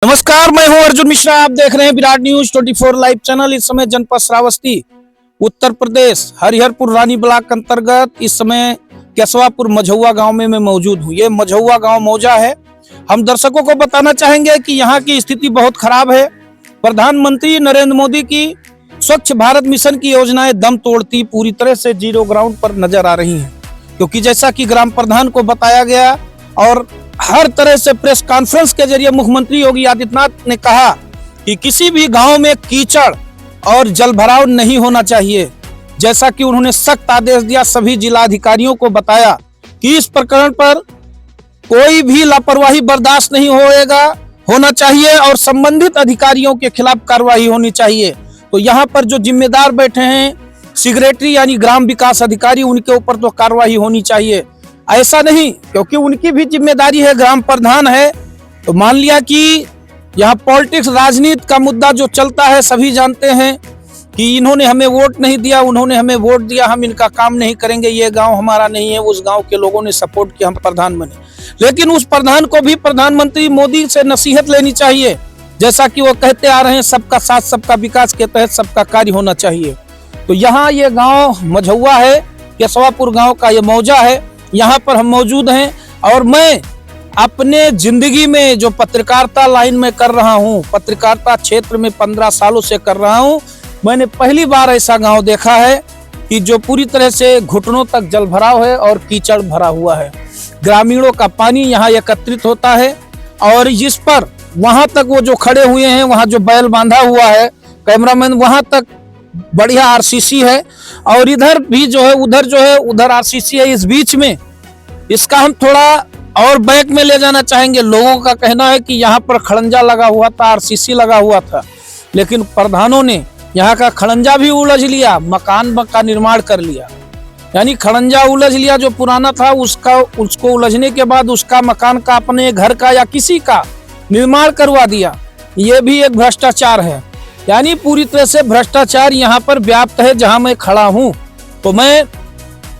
नमस्कार, मैं हूं अर्जुन मिश्रा। आप देख रहे हैं विराट न्यूज 24 लाइव चैनल। इस समय जनपद श्रावस्ती, उत्तर प्रदेश, हरिहरपुर रानी ब्लॉक अंतर्गत इस समय केशवापुर मझौआ गांव में मैं मौजूद हूं। ये मझौआ गांव मौजा है। हम दर्शकों को बताना चाहेंगे कि यहाँ की स्थिति बहुत खराब है। प्रधानमंत्री नरेंद्र मोदी की स्वच्छ भारत मिशन की योजनाएं दम तोड़ती पूरी तरह से जीरो ग्राउंड पर नजर आ रही हैं, क्योंकि जैसा कि ग्राम प्रधान को बताया गया और हर तरह से प्रेस कॉन्फ्रेंस के जरिए मुख्यमंत्री योगी आदित्यनाथ ने कहा कि किसी भी गांव में कीचड़ और जलभराव नहीं होना चाहिए। जैसा कि उन्होंने सख्त आदेश दिया, सभी जिलाधिकारियों को बताया कि इस प्रकरण पर कोई भी लापरवाही बर्दाश्त नहीं होना चाहिए और संबंधित अधिकारियों के खिलाफ कार्रवाई होनी चाहिए। तो यहाँ पर जो जिम्मेदार बैठे हैं सेक्रेटरी यानी ग्राम विकास अधिकारी, उनके ऊपर तो कार्रवाई होनी चाहिए। ऐसा नहीं, क्योंकि उनकी भी जिम्मेदारी है, ग्राम प्रधान है। तो मान लिया कि यहाँ पॉलिटिक्स, राजनीति का मुद्दा जो चलता है, सभी जानते हैं कि इन्होंने हमें वोट नहीं दिया, उन्होंने हमें वोट दिया, हम इनका काम नहीं करेंगे, ये गांव हमारा नहीं है। उस गांव के लोगों ने सपोर्ट किया, हम प्रधान बने। लेकिन उस प्रधान को भी प्रधानमंत्री मोदी से नसीहत लेनी चाहिए। जैसा कि वो कहते आ रहे हैं, सबका साथ सबका विकास के तहत सबका कार्य होना चाहिए। तो यहाँ ये गाँव मझौआ है, केशवापुर गाँव का ये मौजा है। यहाँ पर हम मौजूद हैं और मैं अपने जिंदगी में जो पत्रकारिता लाइन में कर रहा हूँ, पत्रकारिता क्षेत्र में 15 सालों से कर रहा हूँ, मैंने पहली बार ऐसा गांव देखा है कि जो पूरी तरह से घुटनों तक जल भराव है और कीचड़ भरा हुआ है। ग्रामीणों का पानी यहाँ एकत्रित होता है और इस पर वहां तक वो जो खड़े हुए हैं, वहां जो बैल बांधा हुआ है, कैमरामैन, वहां तक बढ़िया आरसीसी है और इधर भी जो है, उधर आरसीसी है। इस बीच में इसका हम थोड़ा और बैक में ले जाना चाहेंगे। लोगों का कहना है कि यहाँ पर खड़ंजा लगा हुआ था, आरसीसी लगा हुआ था, लेकिन प्रधानों ने यहाँ का खड़ंजा भी उलझ लिया, मकान का निर्माण कर लिया। यानी खड़ंजा उलझ लिया जो पुराना था, उसको उलझने के बाद उसका मकान का, अपने घर का या किसी का निर्माण करवा दिया। ये भी एक भ्रष्टाचार है। यानी पूरी तरह से भ्रष्टाचार यहाँ पर व्याप्त है जहाँ मैं खड़ा हूँ। तो मैं,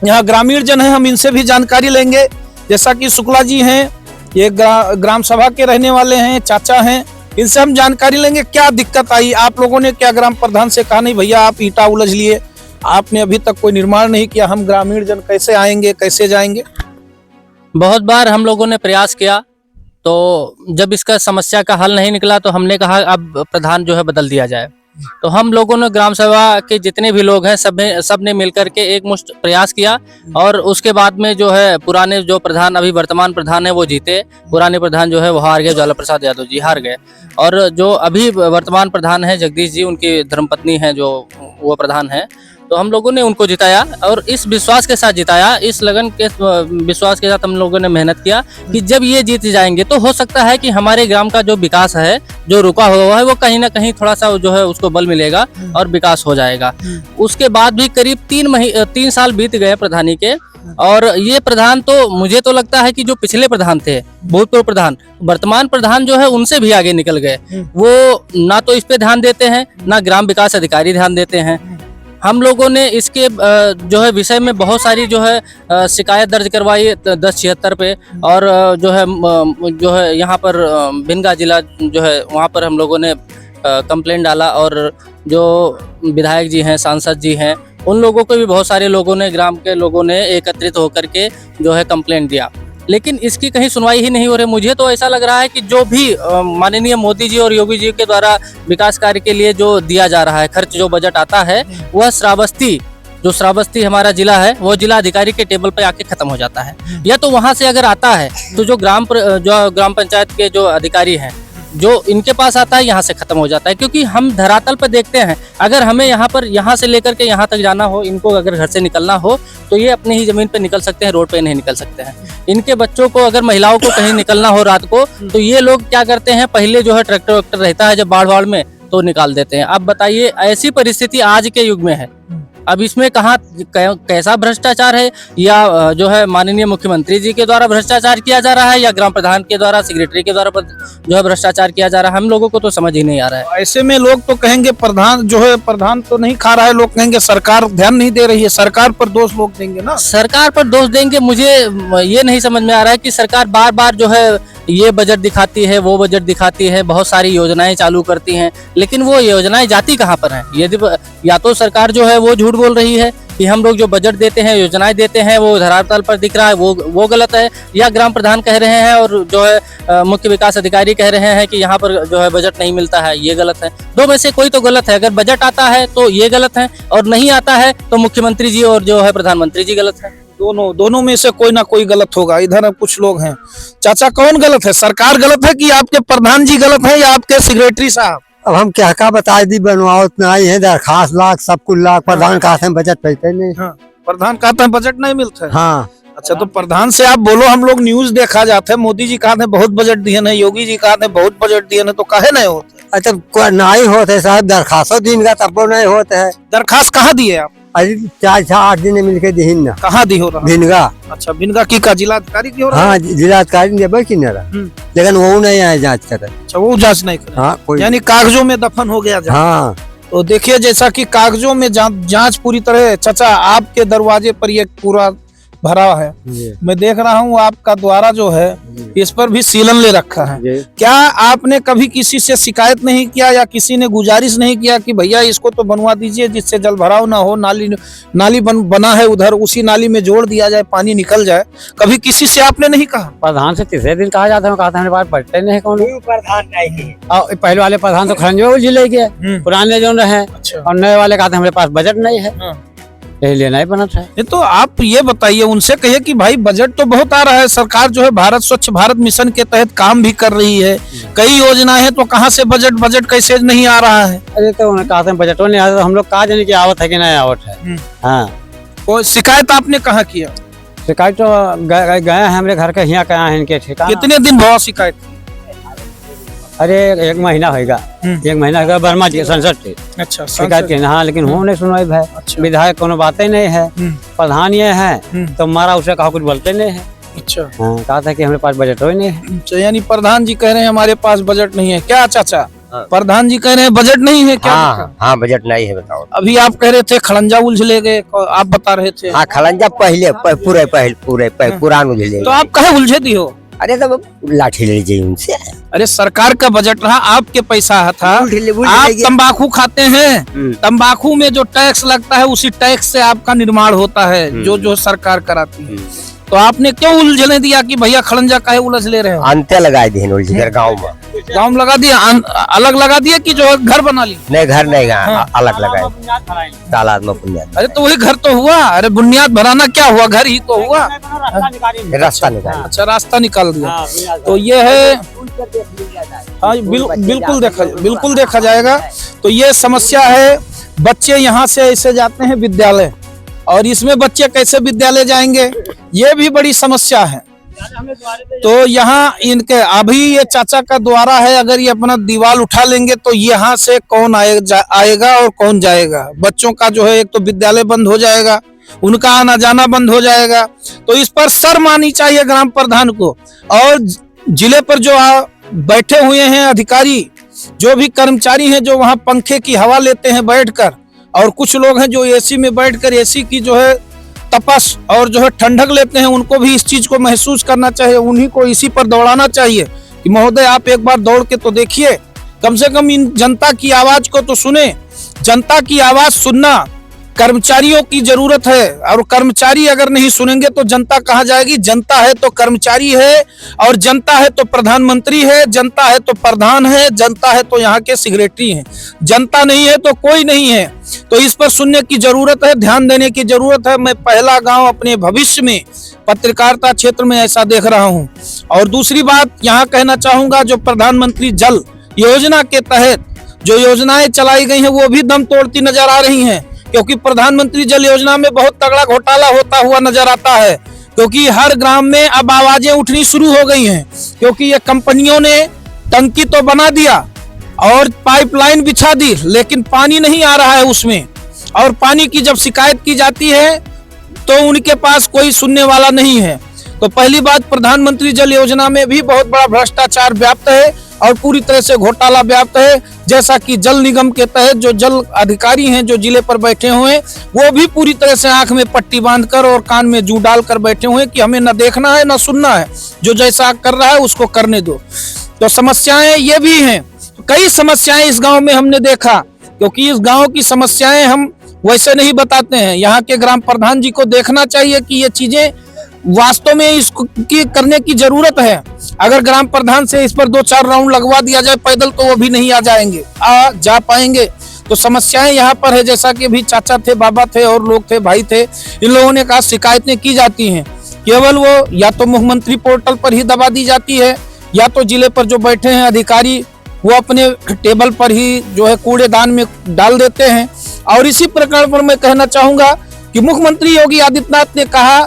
यहाँ ग्रामीण जन है, हम इनसे भी जानकारी लेंगे। जैसा कि शुक्ला जी हैं, ये ग्राम सभा के रहने वाले हैं, चाचा हैं, इनसे हम जानकारी लेंगे क्या दिक्कत आई। आप लोगों ने क्या ग्राम प्रधान से कहा नहीं भैया आप ईंटा उलझ लिए, आपने अभी तक कोई निर्माण नहीं किया, हम ग्रामीण जन कैसे आएंगे, कैसे जाएंगे? बहुत बार हम लोगों ने प्रयास किया, तो जब इसका समस्या का हल नहीं निकला तो हमने कहा अब प्रधान जो है बदल दिया जाए। तो हम लोगों ने ग्राम सभा के जितने भी लोग हैं सब ने मिलकर के एक मुश्त प्रयास किया और उसके बाद में जो है पुराने जो प्रधान, अभी वर्तमान प्रधान है, वो जीते। पुराने प्रधान जो है वो हार गए, ज्वाला प्रसाद यादव जी हार गए। और जो अभी वर्तमान प्रधान है जगदीश जी, उनकी धर्मपत्नी है जो वो प्रधान है, तो हम लोगों ने उनको जिताया और इस विश्वास के साथ जिताया, इस लगन के विश्वास के साथ हम लोगों ने मेहनत किया कि जब ये जीत जाएंगे तो हो सकता है कि हमारे ग्राम का जो विकास है, जो रुका हुआ है, वो कहीं ना कहीं थोड़ा सा जो है उसको बल मिलेगा और विकास हो जाएगा। उसके बाद भी करीब 3 साल बीत गए प्रधानी के, और ये प्रधान तो मुझे तो लगता है कि जो पिछले प्रधान थे, भूतपूर्व प्रधान, वर्तमान प्रधान जो है उनसे भी आगे निकल गए। वो ना तो इस पे ध्यान देते हैं, ना ग्राम विकास अधिकारी ध्यान देते हैं। हम लोगों ने इसके जो है विषय में बहुत सारी जो है शिकायत दर्ज करवाई 1076 पे, और जो है यहाँ पर भिनगा जिला जो है वहाँ पर हम लोगों ने कंप्लेंट डाला, और जो विधायक जी हैं, सांसद जी हैं, उन लोगों को भी बहुत सारे लोगों ने, ग्राम के लोगों ने एकत्रित होकर के जो है कंप्लेंट दिया, लेकिन इसकी कहीं सुनवाई ही नहीं हो रही। मुझे तो ऐसा लग रहा है कि जो भी माननीय मोदी जी और योगी जी के द्वारा विकास कार्य के लिए जो दिया जा रहा है, खर्च जो बजट आता है, वह श्रावस्ती हमारा जिला है, वो जिला अधिकारी के टेबल पे आके खत्म हो जाता है। या तो वहां से अगर आता है तो जो ग्राम पंचायत के जो अधिकारी हैं, जो इनके पास आता है, यहाँ से खत्म हो जाता है। क्योंकि हम धरातल पर देखते हैं, अगर हमें यहाँ से लेकर के यहाँ तक जाना हो, इनको अगर घर से निकलना हो तो ये अपनी ही जमीन पे निकल सकते हैं, रोड पे नहीं निकल सकते हैं। इनके बच्चों को, अगर महिलाओं को कहीं निकलना हो रात को, तो ये लोग क्या करते हैं, पहले जो है ट्रैक्टर वैक्टर रहता है जब बाढ़ में, तो निकाल देते हैं। अब बताइए, ऐसी परिस्थिति आज के युग में है। अब इसमें कहाँ कैसा भ्रष्टाचार है, या जो है माननीय मुख्यमंत्री जी के द्वारा भ्रष्टाचार किया जा रहा है, या ग्राम प्रधान के द्वारा, सेक्रेटरी के द्वारा जो है भ्रष्टाचार किया जा रहा है, हम लोगों को तो समझ ही नहीं आ रहा है। ऐसे में लोग तो कहेंगे प्रधान जो है, प्रधान तो नहीं खा रहा है, लोग कहेंगे सरकार ध्यान नहीं दे रही है, सरकार पर दोष लोग देंगे ना। सरकार पर दोष देंगे, मुझे ये नहीं समझ में आ रहा है कि सरकार बार बार जो है ये बजट दिखाती है, वो बजट दिखाती है, बहुत सारी योजनाएं चालू करती हैं, लेकिन वो योजनाएं जाती कहाँ पर हैं? यदि या तो सरकार जो है वो झूठ बोल रही है कि हम लोग जो बजट देते हैं, योजनाएं देते हैं, वो धरातल पर दिख रहा है, वो गलत है, या ग्राम प्रधान कह रहे हैं और जो है मुख्य विकास अधिकारी कह रहे हैं कि यहाँ पर जो है बजट नहीं मिलता है, ये गलत है। दो में से कोई तो गलत है। अगर बजट आता है तो ये गलत है, और नहीं आता है तो मुख्यमंत्री जी और जो है प्रधानमंत्री जी गलत है। दोनों में से कोई ना कोई गलत होगा। इधर अब कुछ लोग हैं। चाचा, कौन गलत है? सरकार गलत है कि आपके प्रधान जी गलत है या आपके सेक्रेटरी साहब? अब हम क्या का बता दी, बनवाओ इतना ही है, दरखास्त लाख सब कुछ लाख, प्रधान कहा से बजट पैसे नहीं। हाँ, प्रधान कहते हैं बजट नहीं मिलता है। हाँ, अच्छा, तो प्रधान से आप बोलो, हम लोग न्यूज देखा जाते हैं, मोदी जी कहते हैं बहुत बजट दिए न, योगी जी कहते हैं बहुत बजट दिए न, तो काहे नहीं होते? अच्छा कोई नहीं होते साहब, दरखास्तों दिन का तब नहीं होते है। दरखास्त कहाँ दिए आप? अरे 4-8 दिन मिलके दीन ना कहाँ दी हो रहा? भिनगा। अच्छा, भिनगा की का जिलाधिकारी की हो रहा? हाँ, जिलाधिकारी ने देवे की नहीं, लेकिन वो नहीं आए जांच करे। अच्छा, वो जांच नहीं करे। हाँ, कोई यानी कागजों में दफन हो गया जांच। हाँ, तो देखिए, जैसा कि कागजों में जांच पूरी तरह, चाचा आपके दरवाजे पर ये पूरा भरा है, मैं देख रहा हूँ आपका द्वारा जो है इस पर भी सीलन ले रखा है। क्या आपने कभी किसी से शिकायत नहीं किया या किसी ने गुजारिश नहीं किया कि भैया इसको तो बनवा दीजिए जिससे जल भराव ना हो, नाली बना है उधर, उसी नाली में जोड़ दिया जाए, पानी निकल जाए? कभी किसी से आपने नहीं कहा? प्रधान से तीसरे दिन कहा जाता है, कहा था हमारे पास बजट नहीं, कौन प्रधान नहीं। और पहले वाले प्रधान तो खरंजो जिले के पुराने जो रहे, और नए वाले कहा था हमारे पास बजट नहीं है, लेना ही बना था। तो आप ये बताइए, उनसे कहिए कि भाई बजट तो बहुत आ रहा है, सरकार जो है भारत स्वच्छ भारत मिशन के तहत काम भी कर रही है, कई योजनाएं हैं, तो कहाँ से बजट कैसे नहीं आ रहा है? अरे तो उन्होंने कहा था बजट नहीं आता, तो हम लोग कहा जाने की आवत है कि नहीं आवत है। हाँ, कोई शिकायत आपने कहाँ किया? शिकायत तो गए हैं हमारे घर के यहाँ कहा है इनके ठिकाना। कितने दिन बहुत शिकायत? अरे 1 महीना होगा, 1 महीना होगा वर्मा जी संसद से। अच्छा, शिकायत की। हाँ, लेकिन हो नहीं सुनवाई भाई। अच्छा। विधायक कोनो बातें नहीं है, प्रधान ये है तो हमारा उसे कहा कुछ बोलते नहीं है। अच्छा, हाँ, कहा था कि हमारे पास बजट ही नहीं है। अच्छा, यानी प्रधान जी कह रहे हैं हमारे पास बजट नहीं है। क्या चाचा, प्रधान जी कह रहे हैं बजट नहीं है क्या? हाँ, बजट नहीं है, बताओ। अभी आप कह रहे थे खड़ंजा उलझ ले गए, आप बता रहे थे। हाँ, खड़ंजा पहले पूरे पुरान उलझ ले। तो आप कहे उलझे दी हो? अरे तो लाठी ले लीजिए उनसे। अरे सरकार का बजट रहा, आपके पैसा था, आप तंबाकू खाते हैं, तंबाकू में जो टैक्स लगता है उसी टैक्स से आपका निर्माण होता है, जो सरकार कराती है। तो आपने क्यों उलझने दिया कि भैया खड़ंजा काहे उलझ ले रहे हो? अंत्य लगाए दिए गाँव में लगा दिया, अलग लगा दिया कि जो है घर बना ली? नहीं, घर नहीं, अलग लगाए तालाब में बुनियाद। अरे तो वही घर तो हुआ। अरे बुनियाद भराना क्या हुआ, घर ही तो हुआ। रास्ता निकाल। अच्छा, रास्ता निकाल दिया। तो ये है, हाँ बिल्कुल देखा जाएगा। तो ये समस्या है, बच्चे यहाँ से ऐसे जाते हैं विद्यालय, और इसमें बच्चे कैसे विद्यालय जाएंगे, ये भी बड़ी समस्या है। तो यहाँ इनके अभी ये चाचा का द्वारा है, अगर ये अपना दीवार उठा लेंगे तो यहाँ से कौन आएगा और कौन जाएगा? बच्चों का जो है एक तो विद्यालय बंद हो जाएगा, उनका आना जाना बंद हो जाएगा। तो इस पर शर्म आनी चाहिए ग्राम प्रधान को, और जिले पर जो बैठे हुए हैं अधिकारी, जो भी कर्मचारी हैं, जो वहाँ पंखे की हवा लेते हैं बैठकर, और कुछ लोग हैं जो एसी में बैठकर एसी की जो है तपस और जो है ठंडक लेते हैं, उनको भी इस चीज को महसूस करना चाहिए, उन्हीं को इसी पर दौड़ाना चाहिए कि महोदय आप एक बार दौड़ के तो देखिए, कम से कम इन जनता की आवाज को तो सुने। जनता की आवाज सुनना कर्मचारियों की जरूरत है, और कर्मचारी अगर नहीं सुनेंगे तो जनता कहाँ जाएगी? जनता है तो कर्मचारी है, और जनता है तो प्रधानमंत्री है, जनता है तो प्रधान है, जनता है तो यहाँ के सेक्रेटरी हैं। जनता नहीं है तो कोई नहीं है। तो इस पर सुनने की जरूरत है, ध्यान देने की जरूरत है। मैं पहला गांव अपने भविष्य में पत्रकारिता क्षेत्र में ऐसा देख रहा हूँ। और दूसरी बात यहाँ कहना चाहूंगा, जो प्रधानमंत्री जल योजना के तहत जो योजनाएं चलाई गई हैं वो भी दम तोड़ती नजर आ रही हैं, क्योंकि प्रधानमंत्री जल योजना में बहुत तगड़ा घोटाला होता हुआ नजर आता है। क्योंकि हर ग्राम में अब आवाजें उठनी शुरू हो गई हैं, क्योंकि ये कंपनियों ने टंकी तो बना दिया और पाइपलाइन बिछा दी, लेकिन पानी नहीं आ रहा है उसमें। और पानी की जब शिकायत की जाती है तो उनके पास कोई सुनने वाला नहीं है। तो पहली बात, प्रधानमंत्री जल योजना में भी बहुत बड़ा भ्रष्टाचार व्याप्त है, और पूरी तरह से घोटाला व्याप्त है। जैसा कि जल निगम के तहत जो जल अधिकारी हैं जो जिले पर बैठे हुए हैं, वो भी पूरी तरह से आंख में पट्टी बांधकर और कान में जू डालकर बैठे हुए हैं कि हमें न देखना है न सुनना है, जो जैसा कर रहा है उसको करने दो। तो समस्याएं ये भी हैं, कई समस्याएं इस गांव में हमने देखा, क्योंकि इस गांव की समस्याएं हम वैसे नहीं बताते हैं। यहाँ के ग्राम प्रधान जी को देखना चाहिए कि ये चीजें वास्तव में इसकी करने की जरूरत है। अगर ग्राम प्रधान से इस पर 2-4 राउंड लगवा दिया जाए पैदल, तो वो भी नहीं जा पाएंगे। तो समस्याएं यहाँ पर है, जैसा कि अभी चाचा थे, बाबा थे और लोग थे, भाई थे, इन लोगों ने कहा शिकायतें की जाती हैं, केवल वो या तो मुख्यमंत्री पोर्टल पर ही दबा दी जाती है, या तो जिले पर जो बैठे हैं अधिकारी वो अपने टेबल पर ही जो है कूड़ेदान में डाल देते हैं। और इसी प्रकरण पर मैं कहना चाहूंगा कि मुख्यमंत्री योगी आदित्यनाथ ने कहा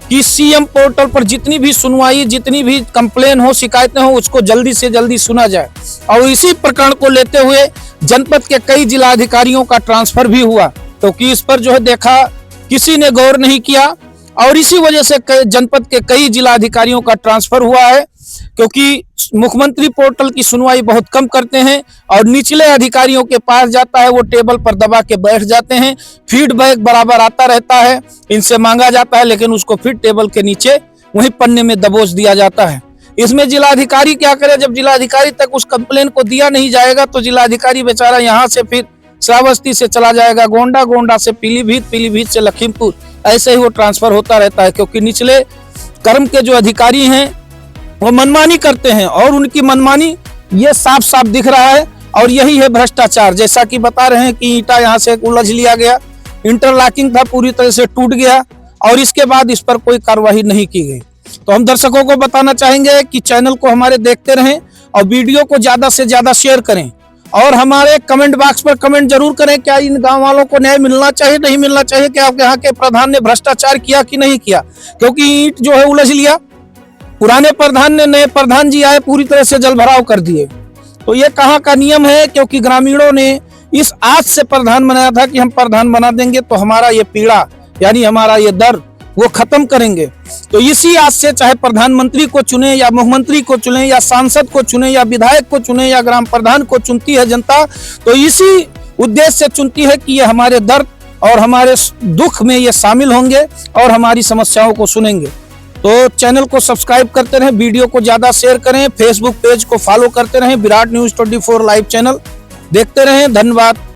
कि सीएम पोर्टल पर जितनी भी सुनवाई, जितनी भी कंप्लेन हो, शिकायतें हो, उसको जल्दी से जल्दी सुना जाए। और इसी प्रकरण को लेते हुए जनपद के कई जिला अधिकारियों का ट्रांसफर भी हुआ, क्योंकि इस पर जो है देखा किसी ने गौर नहीं किया, और इसी वजह से जनपद के कई जिला अधिकारियों का ट्रांसफर हुआ है, क्योंकि मुख्यमंत्री पोर्टल की सुनवाई बहुत कम करते हैं और निचले अधिकारियों के पास जाता है, वो टेबल पर दबा के बैठ जाते हैं। फीडबैक बराबर आता रहता है, इनसे मांगा जाता है, लेकिन उसको फिर टेबल के नीचे वहीं पन्ने में दबोच दिया जाता है। इसमें जिलाधिकारी क्या करे, जब जिलाधिकारी तक उस कंप्लेन को दिया नहीं जाएगा तो जिलाधिकारी बेचारा यहाँ से फिर श्रावस्ती से चला जाएगा गोंडा, गोंडा से पीलीभीत, पीलीभीत से लखीमपुर, ऐसे ही वो ट्रांसफर होता रहता है। क्योंकि निचले कर्म के जो अधिकारी हैं वो मनमानी करते हैं, और उनकी मनमानी ये साफ साफ दिख रहा है, और यही है भ्रष्टाचार। जैसा कि बता रहे हैं कि ईंटा यहाँ से उलझ लिया गया, इंटरलॉकिंग था पूरी तरह से टूट गया, और इसके बाद इस पर कोई कार्रवाई नहीं की गई। तो हम दर्शकों को बताना चाहेंगे कि चैनल को हमारे देखते रहें और वीडियो को ज्यादा से ज्यादा शेयर करें, और हमारे कमेंट बॉक्स पर कमेंट जरूर करें, क्या इन गांव वालों को न्याय मिलना चाहिए, नहीं मिलना चाहिए, क्या यहाँ के प्रधान ने भ्रष्टाचार किया कि नहीं किया। क्योंकि ईंट जो है उलझ लिया, पुराने प्रधान ने, नए प्रधान जी आए, पूरी तरह से जल भराव कर दिए। तो ये कहाँ का नियम है, क्योंकि ग्रामीणों ने इस आस से प्रधान बनाया था कि हम प्रधान बना देंगे तो हमारा ये पीड़ा, यानी हमारा ये दर्द वो खत्म करेंगे। तो इसी आस से चाहे प्रधानमंत्री को चुने या मुख्यमंत्री को चुने या सांसद को चुने या विधायक को चुने या ग्राम प्रधान को चुनती है जनता, तो इसी उद्देश्य से चुनती है कि ये हमारे दर्द और हमारे दुख में ये शामिल होंगे और हमारी समस्याओं को सुनेंगे। तो चैनल को सब्सक्राइब करते रहें, वीडियो को ज्यादा शेयर करें, फेसबुक पेज को फॉलो करते रहें, विराट न्यूज 24 लाइव चैनल देखते रहें। धन्यवाद।